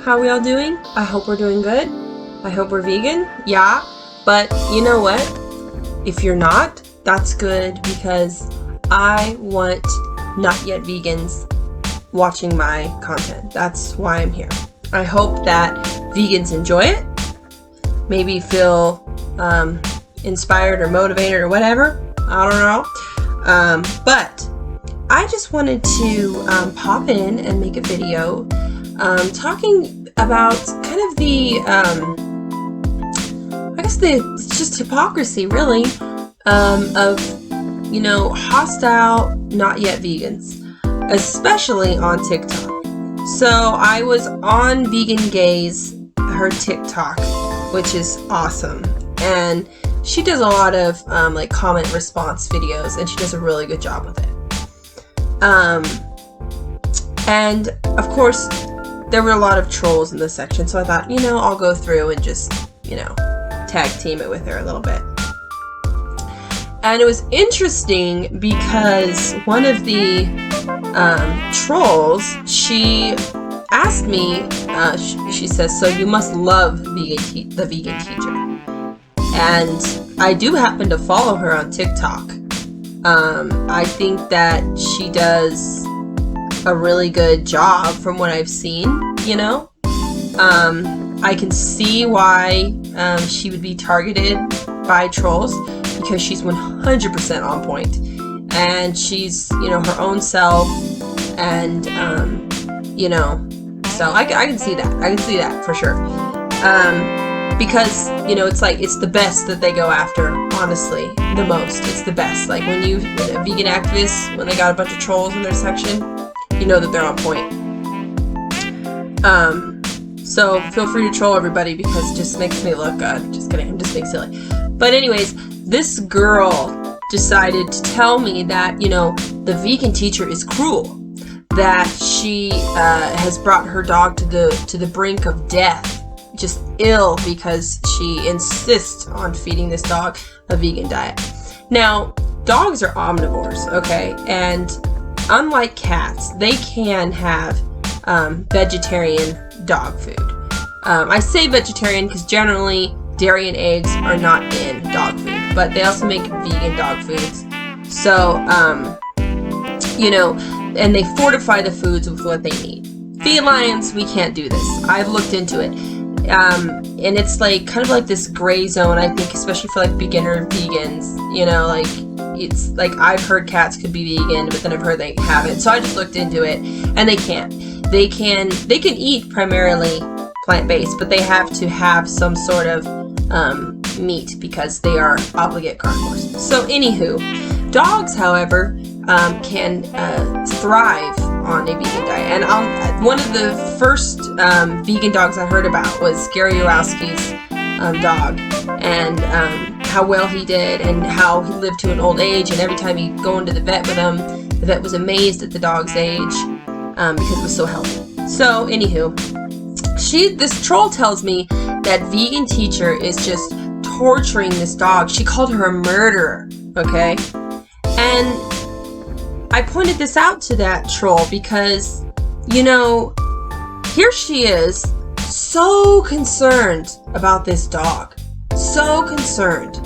how we all doing? I hope we're doing good. I hope we're vegan. Yeah, but you know what? If you're not, that's good because I want not yet vegans watching my content. That's why I'm here. I hope that vegans enjoy it, maybe feel inspired or motivated or whatever. I don't know. But I just wanted to pop in and make a video talking about kind of the, I guess it's just hypocrisy really, of, you know, hostile not yet vegans, especially on TikTok. So I was on Vegan Gaze, her TikTok, which is awesome. And she does a lot of like comment response videos, and she does a really good job with it. And of course, there were a lot of trolls in this section, so I thought, you know, I'll go through and just, you know, tag team it with her a little bit. And it was interesting because one of the trolls, she asked me, she says, so you must love the vegan teacher. And I do happen to follow her on TikTok. I think that she does a really good job from what I've seen, you know. I can see why she would be targeted by trolls because she's 100% on point. And she's, you know, her own self, and, you know, so I can see that. I can see that for sure. Because, you know, it's like, it's the best that they go after, honestly, the most. It's the best. Like, when a vegan activist, when they got a bunch of trolls in their section, you know that they're on point. So feel free to troll everybody because it just makes me look, just kidding, I'm just being silly. But anyways, this girl decided to tell me that, you know, the vegan teacher is cruel, that she has brought her dog to the brink of death, just ill, because she insists on feeding this dog a vegan diet. Now, dogs are omnivores, okay, and unlike cats, they can have vegetarian dog food. I say vegetarian because generally dairy and eggs are not in dog food, but they also make vegan dog foods. So, you know, and they fortify the foods with what they need. Felines, we can't do this. I've looked into it. And it's like, kind of like this gray zone, I think, especially for like beginner vegans, you know, like, it's like, I've heard cats could be vegan, but then I've heard they haven't. So I just looked into it, and they can't. They can eat primarily plant-based, but they have to have some sort of meat because they are obligate carnivores. So anywho, dogs, however, can thrive on a vegan diet. And one of the first vegan dogs I heard about was Gary Yourofsky's dog, and how well he did, and how he lived to an old age, and every time he'd go into the vet with him, the vet was amazed at the dog's age because it was so healthy. So anywho, this troll tells me that vegan teacher is just torturing this dog. She called her a murderer, okay? And I pointed this out to that troll because, you know, here she is, so concerned about this dog. So concerned.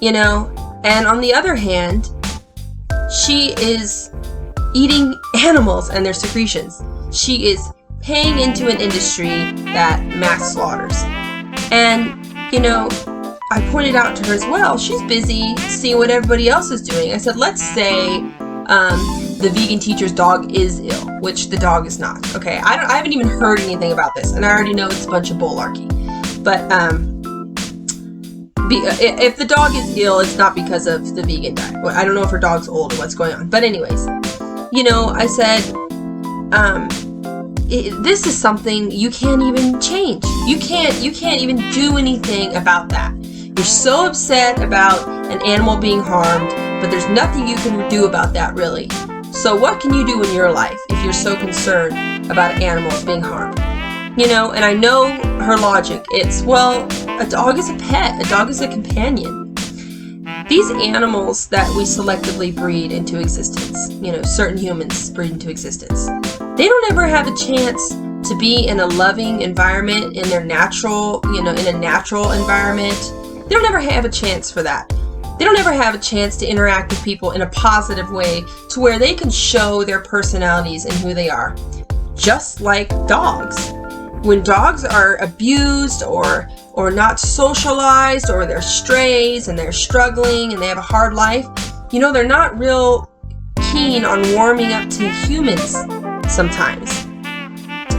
You know, and on the other hand, she is eating animals and their secretions. She is paying into an industry that mass slaughters. And, you know, I pointed out to her as well, she's busy seeing what everybody else is doing. I said, let's say the vegan teacher's dog is ill, which the dog is not. Okay, I haven't even heard anything about this, and I already know it's a bunch of bullarchy. But if the dog is ill, it's not because of the vegan diet. I don't know if her dog's old or what's going on. But anyways, you know, I said, this is something you can't even change. You can't even do anything about that. You're so upset about an animal being harmed, but there's nothing you can do about that, really. So what can you do in your life if you're so concerned about animals being harmed? You know, and I know her logic. It's, well, a dog is a pet. A dog is a companion. These animals that we selectively breed into existence, you know, certain humans breed into existence, they don't ever have a chance to be in a loving environment, in their natural, in a natural environment, they don't ever have a chance for that. They don't ever have a chance to interact with people in a positive way to where they can show their personalities and who they are. Just like dogs. When dogs are abused or not socialized, or they're strays and they're struggling and they have a hard life, they're not real keen on warming up to humans sometimes.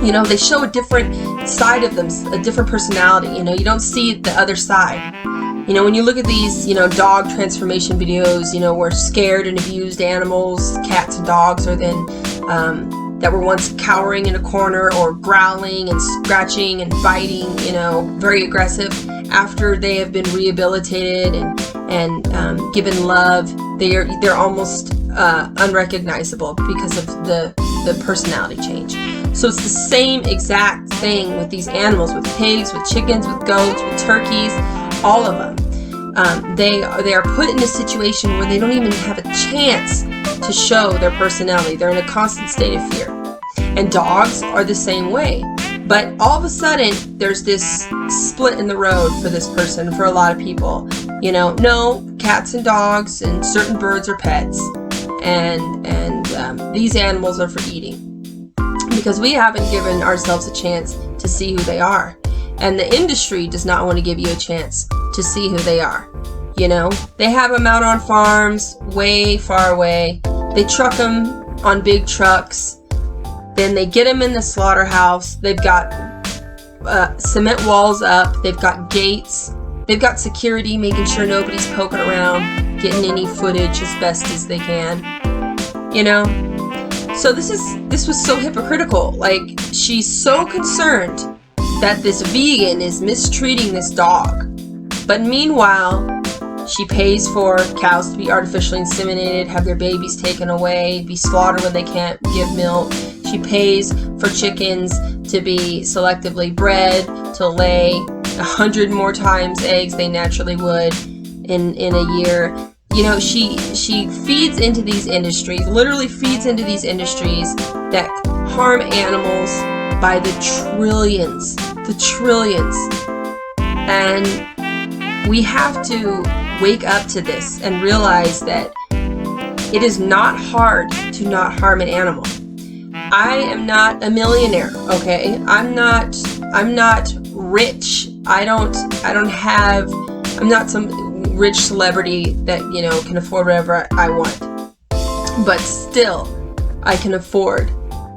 They show a different side of them, a different personality. You don't see the other side. When you look at these, dog transformation videos, where scared and abused animals, cats and dogs, are then that were once cowering in a corner or growling and scratching and biting, very aggressive. After they have been rehabilitated and given love, they're almost unrecognizable because of the personality change. So it's the same exact thing with these animals, with pigs, with chickens, with goats, with turkeys, all of them. They are put in a situation where they don't even have a chance to show their personality. They're in a constant state of fear. And dogs are the same way. But all of a sudden, there's this split in the road for this person, for a lot of people. No, cats and dogs and certain birds are pets. And these animals are for eating. Because we haven't given ourselves a chance to see who they are. And the industry does not want to give you a chance to see who they are. They have them out on farms way far away. They truck them on big trucks. Then they get them in the slaughterhouse. They've got cement walls up. They've got gates. They've got security making sure nobody's poking around, getting any footage as best as they can. So this was so hypocritical. Like, she's so concerned that this vegan is mistreating this dog. But meanwhile, she pays for cows to be artificially inseminated, have their babies taken away, be slaughtered when they can't give milk. She pays for chickens to be selectively bred, to lay 100 more times eggs they naturally would in a year. She feeds into these industries, literally feeds into these industries that harm animals by the trillions. And we have to wake up to this and realize that it is not hard to not harm an animal. I am not a millionaire, okay? I'm not rich. I'm not some rich celebrity that, can afford whatever I want. But still, I can afford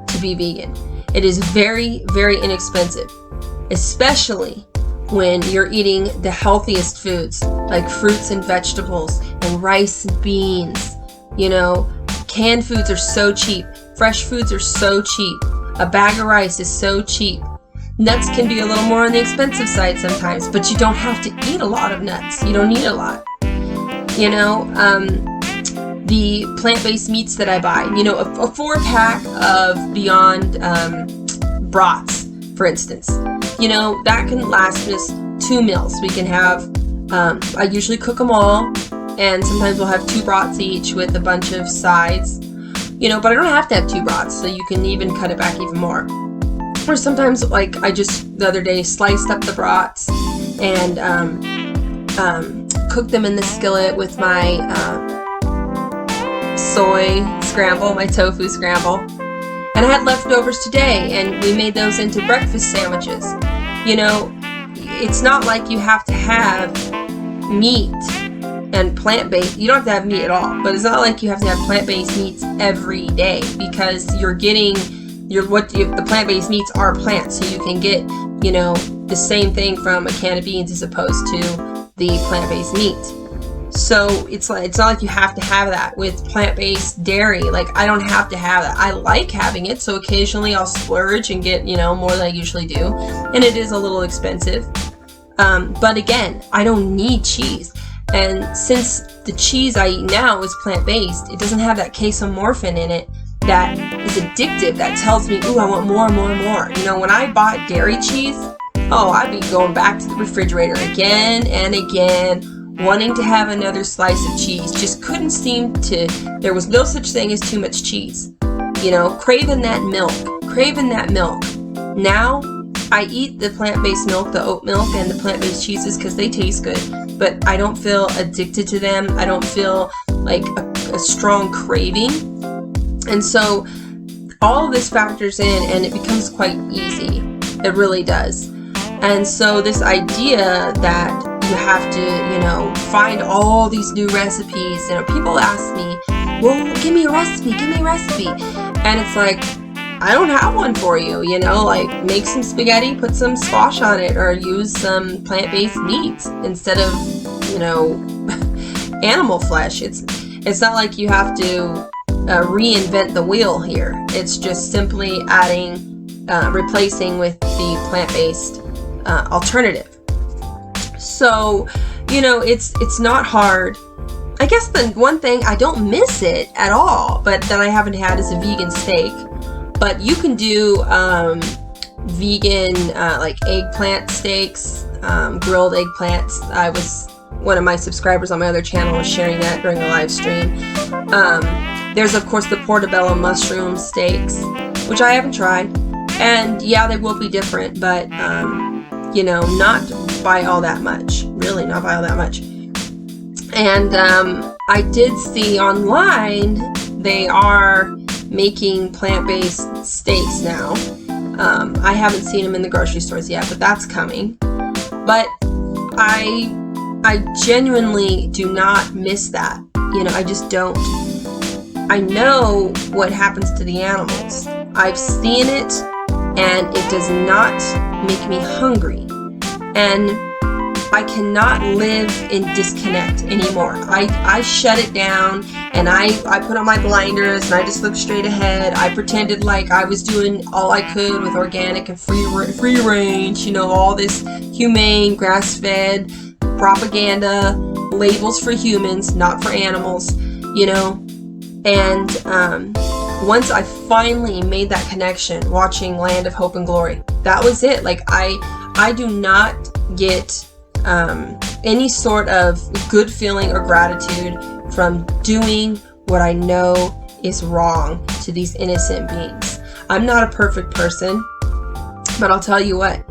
to be vegan. It is very, very inexpensive, especially when you're eating the healthiest foods like fruits and vegetables and rice and beans. Canned foods are so cheap. Fresh foods are so cheap. A bag of rice is so cheap. Nuts can be a little more on the expensive side sometimes, but you don't have to eat a lot of nuts. You don't need a lot. The plant-based meats that I buy, a 4-pack of Beyond brats, for instance, that can last us 2 meals. We can have, I usually cook them all, and sometimes we'll have 2 brats each with a bunch of sides, but I don't have to have 2 brats, so you can even cut it back even more. Or sometimes, like, I just, the other day, sliced up the brats and cooked them in the skillet with my soy scramble, my tofu scramble. And I had leftovers today, and we made those into breakfast sandwiches. It's not like you have to have meat and plant-based. You don't have to have meat at all, but it's not like you have to have plant-based meats every day, because the plant-based meats are plants, so you can get, the same thing from a can of beans as opposed to the plant-based meat. So it's not like you have to have that with plant-based dairy. Like, I don't have to have that. I like having it, so occasionally I'll splurge and get, more than I usually do. And it is a little expensive. But again, I don't need cheese. And since the cheese I eat now is plant-based, it doesn't have that casomorphin in it that is addictive, that tells me, ooh, I want more and more and more. When I bought dairy cheese, I'd be going back to the refrigerator again and again, wanting to have another slice of cheese. Just couldn't seem to, there was no such thing as too much cheese. Craving that milk. Now, I eat the plant-based milk, the oat milk, and the plant-based cheeses because they taste good, but I don't feel addicted to them. I don't feel like a strong craving. And so all of this factors in, and it becomes quite easy. It really does. And so this idea that you have to, find all these new recipes, people ask me, well, give me a recipe. And it's like, I don't have one for you, like make some spaghetti, put some squash on it, or use some plant-based meats instead of, animal flesh. It's not like you have to reinvent the wheel here. It's just simply replacing with the plant-based alternative. So, it's not hard. I guess the one thing, I don't miss it at all, but that I haven't had is a vegan steak. But you can do vegan like eggplant steaks, grilled eggplants. One of my subscribers on my other channel was sharing that during a live stream. There's of course the portobello mushroom steaks, which I haven't tried. And yeah, they will be different, but not by all that much. Really, not by all that much. And I did see online they are making plant-based steaks now. I haven't seen them in the grocery stores yet, but that's coming. But I genuinely do not miss that. I just don't. I know what happens to the animals. I've seen it, and it does not make me hungry. And I cannot live in disconnect anymore. I shut it down, and I put on my blinders, and I just looked straight ahead. I pretended like I was doing all I could with organic and free range, all this humane, grass-fed propaganda, labels for humans, not for animals, And once I finally made that connection watching Land of Hope and Glory, that was it. Like, I do not get any sort of good feeling or gratitude from doing what I know is wrong to these innocent beings. I'm not a perfect person, but I'll tell you what,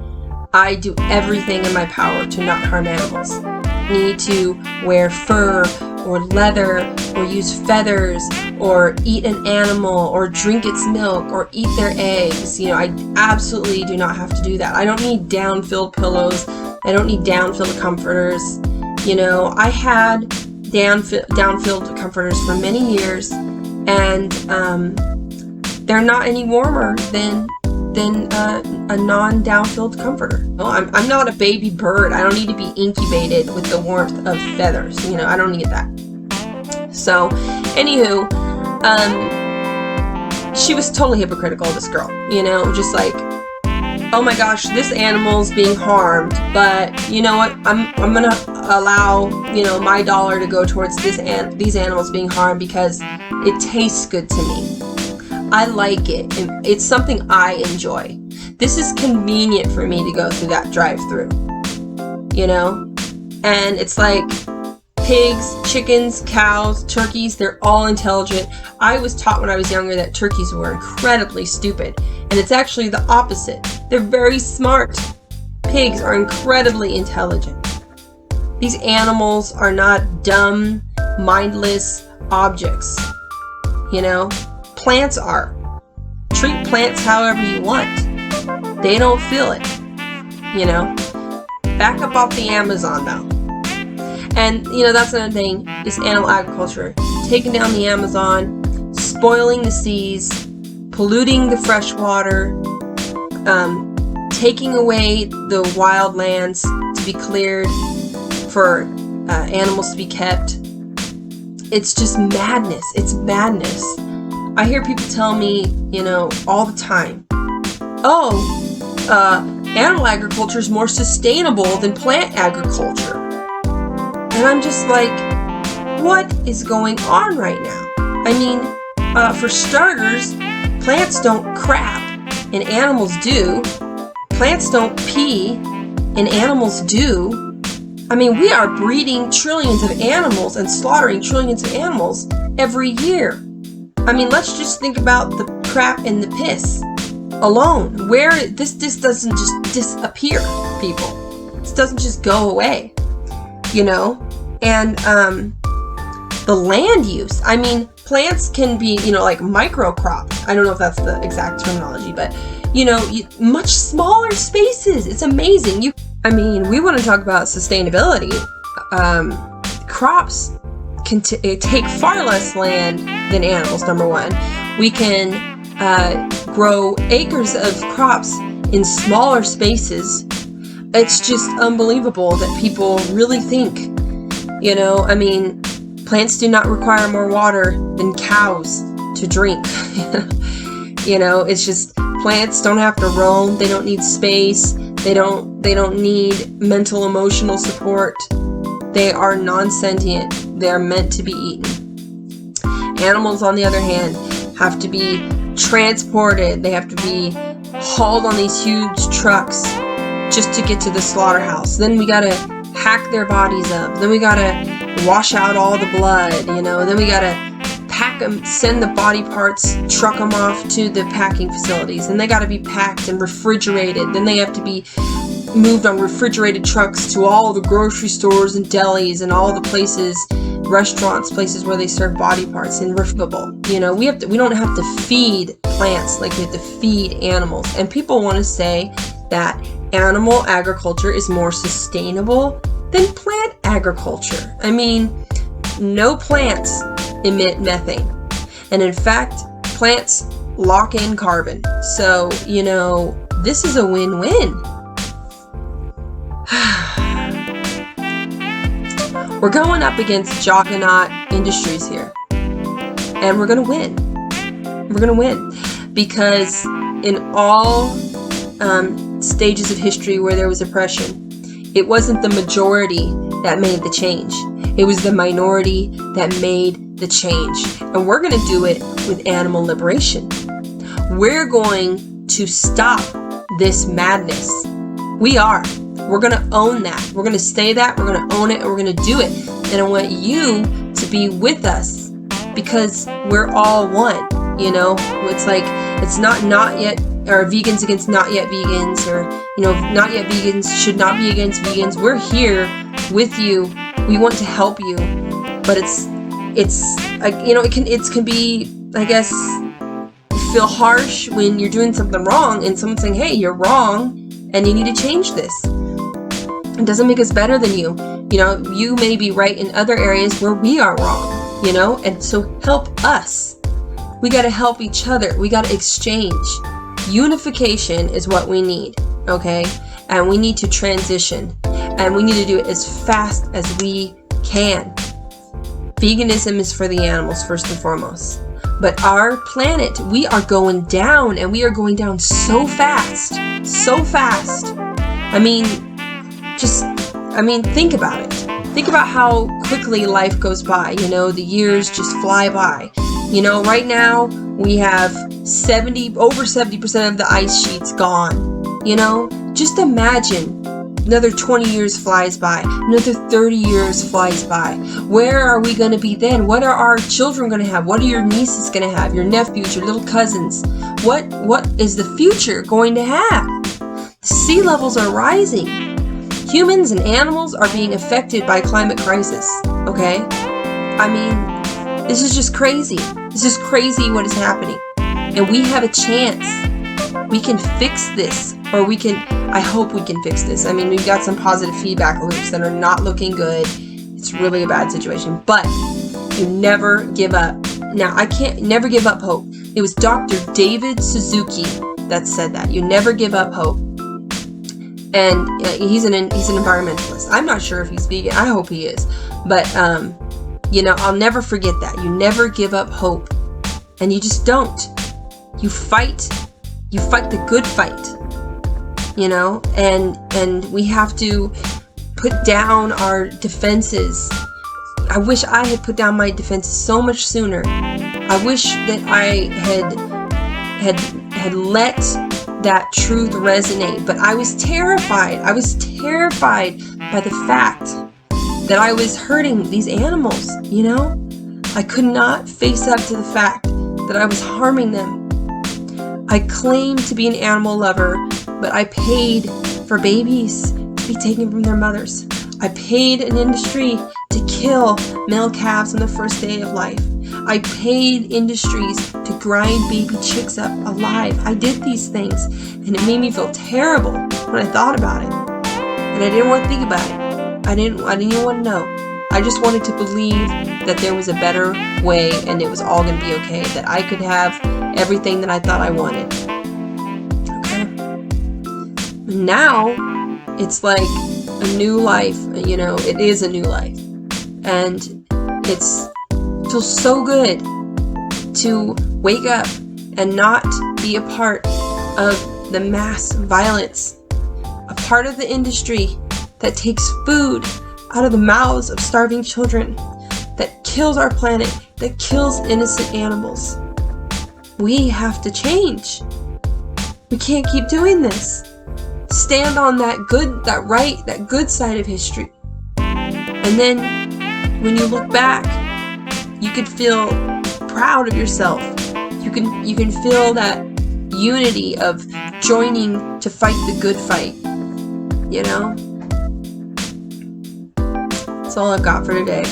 I do everything in my power to not harm animals. I need to wear fur or leather or use feathers or eat an animal or drink its milk or eat their eggs. I absolutely do not have to do that. I don't need down-filled pillows. I don't need down-filled comforters. I had down-filled comforters for many years, and they're not any warmer than a non-down-filled comforter. I'm not a baby bird. I don't need to be incubated with the warmth of feathers. I don't need that. So, anywho, she was totally hypocritical, this girl. Just like, oh my gosh, this animal's being harmed, but you know what? I'm gonna allow my dollar to go towards these animals being harmed because it tastes good to me. I like it. It's something I enjoy. This is convenient for me to go through that drive-through. And it's like pigs, chickens, cows, turkeys, they're all intelligent. I was taught when I was younger that turkeys were incredibly stupid, and it's actually the opposite. They're very smart. Pigs are incredibly intelligent. These animals are not dumb, mindless objects. Plants are. Treat plants however you want. They don't feel it. Back up off the Amazon though. And that's another thing, is animal agriculture. Taking down the Amazon, spoiling the seas, polluting the fresh water, taking away the wild lands to be cleared for animals to be kept. It's just madness. It's madness. I hear people tell me, all the time, animal agriculture is more sustainable than plant agriculture. And I'm just like, what is going on right now? I mean, for starters, plants don't crap, and animals do. Plants don't pee, and animals do. I mean, we are breeding trillions of animals and slaughtering trillions of animals every year. I mean, let's just think about the crap and the piss. alone. Where this doesn't just disappear, people. This doesn't just go away, and the land use. I mean, plants can be, like microcrops. I don't know if that's the exact terminology, but much smaller spaces. It's amazing. We want to talk about sustainability. Crops can take far less land than animals, number one. We can grow acres of crops in smaller spaces. It's just unbelievable that people really think, plants do not require more water than cows to drink. It's just plants don't have to roam. They don't need space. They don't need mental, emotional support. They are non-sentient. They are meant to be eaten. Animals, on the other hand, have to be transported. They have to be hauled on these huge trucks just to get to the slaughterhouse. Then we gotta hack their bodies up. Then we gotta wash out all the blood, Then we gotta pack them, send the body parts, truck them off to the packing facilities. And they gotta be packed and refrigerated. Then they have to be moved on refrigerated trucks to all the grocery stores and delis and all the places, restaurants, places where they serve body parts and refillable. We don't have to feed plants like we have to feed animals. And people want to say that animal agriculture is more sustainable than plant agriculture. No plants emit methane. And in fact, plants lock in carbon. So, this is a win-win. We're going up against juggernaut industries here. And we're going to win. We're going to win. Because in all stages of history where there was oppression, it wasn't the majority that made the change. It was the minority that made the change. And we're going to do it with animal liberation. We're going to stop this madness. We are. We're going to own that. We're going to say that. We're going to own it. And we're going to do it. And I want you to be with us because we're all one. It's like, it's not yet, or vegans against not yet vegans, or, not yet vegans should not be against vegans. We're here with you. We want to help you. But it's like, it can be, I guess, feel harsh when you're doing something wrong and someone's saying, hey, you're wrong and you need to change this. It doesn't make us better than you. You may be right in other areas where we are wrong, and so help us. We got to help each other. We got to exchange. Unification is what we need, okay? And we need to transition. And we need to do it as fast as we can. Veganism is for the animals, first and foremost. But our planet, we are going down, and we are going down so fast. So fast. Think about it. Think about how quickly life goes by. The years just fly by. Right now we have over 70% of the ice sheets gone. Just imagine another 20 years flies by, another 30 years flies by. Where are we going to be then? What are our children going to have? What are your nieces going to have? Your nephews, your little cousins? What is the future going to have? The sea levels are rising. Humans and animals are being affected by climate crisis, okay? This is just crazy. This is crazy what is happening. And we have a chance. We can fix this, or I hope we can fix this. We've got some positive feedback loops that are not looking good. It's really a bad situation, but you never give up. Now, I can't never give up hope. It was Dr. David Suzuki that said that. You never give up hope. And he's an environmentalist. I'm not sure if he's vegan. I hope he is. But, I'll never forget that. You never give up hope. And you just don't. You fight the good fight. And we have to put down our defenses. I wish I had put down my defenses so much sooner. I wish that I had let that truth resonate, but I was terrified. I was terrified by the fact that I was hurting these animals, I could not face up to the fact that I was harming them. I claim to be an animal lover, but I paid for babies to be taken from their mothers. I paid an industry to kill male calves on the first day of life. I paid industries to grind baby chicks up alive. I did these things, and it made me feel terrible when I thought about it. And I didn't want to think about it. I didn't even want to know. I just wanted to believe that there was a better way and it was all going to be okay, that I could have everything that I thought I wanted. Okay? Now, it's like a new life. You know, it is a new life. And it feels so good to wake up and not be a part of the mass violence, a part of the industry that takes food out of the mouths of starving children, that kills our planet, that kills innocent animals. We have to change. We can't keep doing this. Stand on that good side of history. And then when you look back, you can feel proud of yourself. You can feel that unity of joining to fight the good fight. You know? That's all I've got for today.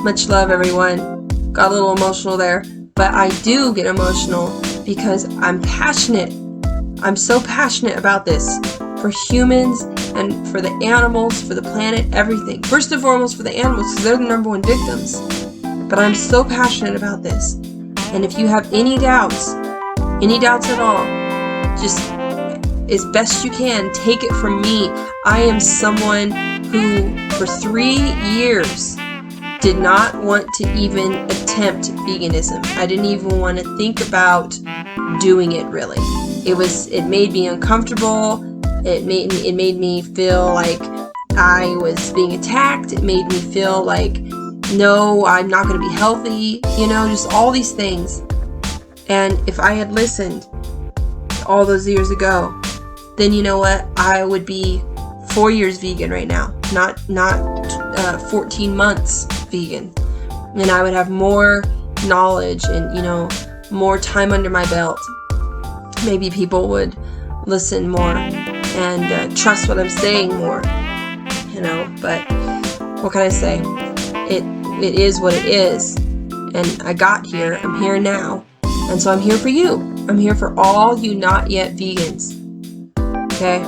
Much love, everyone. Got a little emotional there, but I do get emotional because I'm passionate. I'm so passionate about this for humans and for the animals, for the planet, everything. First and foremost for the animals, because they're the number one victims. But I'm so passionate about this. And if you have any doubts at all, just as best you can, take it from me. I am someone who, for 3 years, did not want to even attempt veganism. I didn't even want to think about doing it, really. It made me uncomfortable. It made me feel like I was being attacked. It made me feel like, no, I'm not going to be healthy. You know, just all these things. And if I had listened all those years ago, then you know what? I would be 4 years vegan right now, not 14 months vegan. And I would have more knowledge and, you know, more time under my belt. Maybe people would listen more and trust what I'm saying more, you know. But what can I say? It is what it is. And I got here. I'm here now. And so I'm here for you. I'm here for all you not yet vegans. Okay?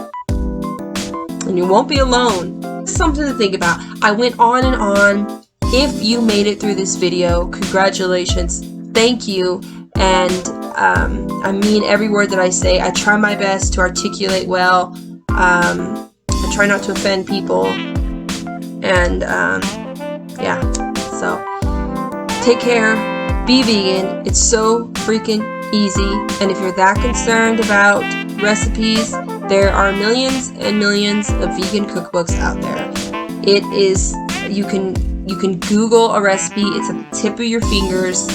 And you won't be alone. Something to think about. I went on and on. If you made it through this video, congratulations. Thank you. And I mean every word that I say. I try my best to articulate well. I try not to offend people. And yeah. So take care. Be vegan. It's so freaking easy. And if you're that concerned about recipes, there are millions and millions of vegan cookbooks out there. It is, you can Google a recipe. It's at the tip of your fingers.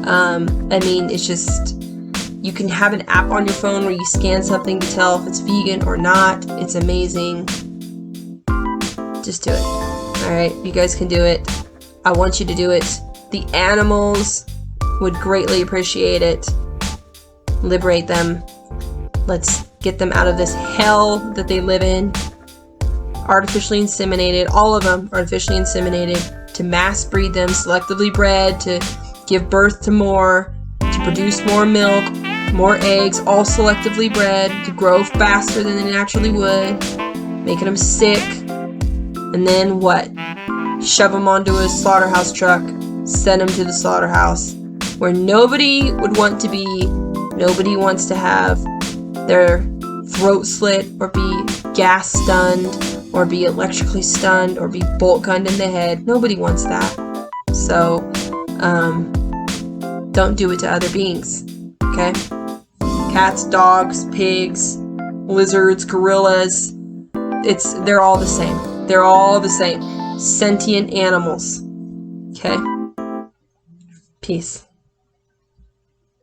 I mean, it's just, you can have an app on your phone where you scan something to tell if it's vegan or not. It's amazing. Just do it. Alright, you guys can do it. I want you to do it. The animals would greatly appreciate it. Liberate them. Let's get them out of this hell that they live in. Artificially inseminated, all of them artificially inseminated, to mass breed them, selectively bred, to give birth to more, to produce more milk, more eggs, all selectively bred, to grow faster than they naturally would, making them sick, and then what? Shove them onto a slaughterhouse truck, send them to the slaughterhouse, where nobody would want to be. Nobody wants to have their throat slit, or be gas stunned, or be electrically stunned, or be bolt gunned in the head. Nobody wants that. So, don't do it to other beings. Okay? Cats, dogs, pigs, lizards, gorillas. They're all the same. They're all the same. Sentient animals. Okay? Peace.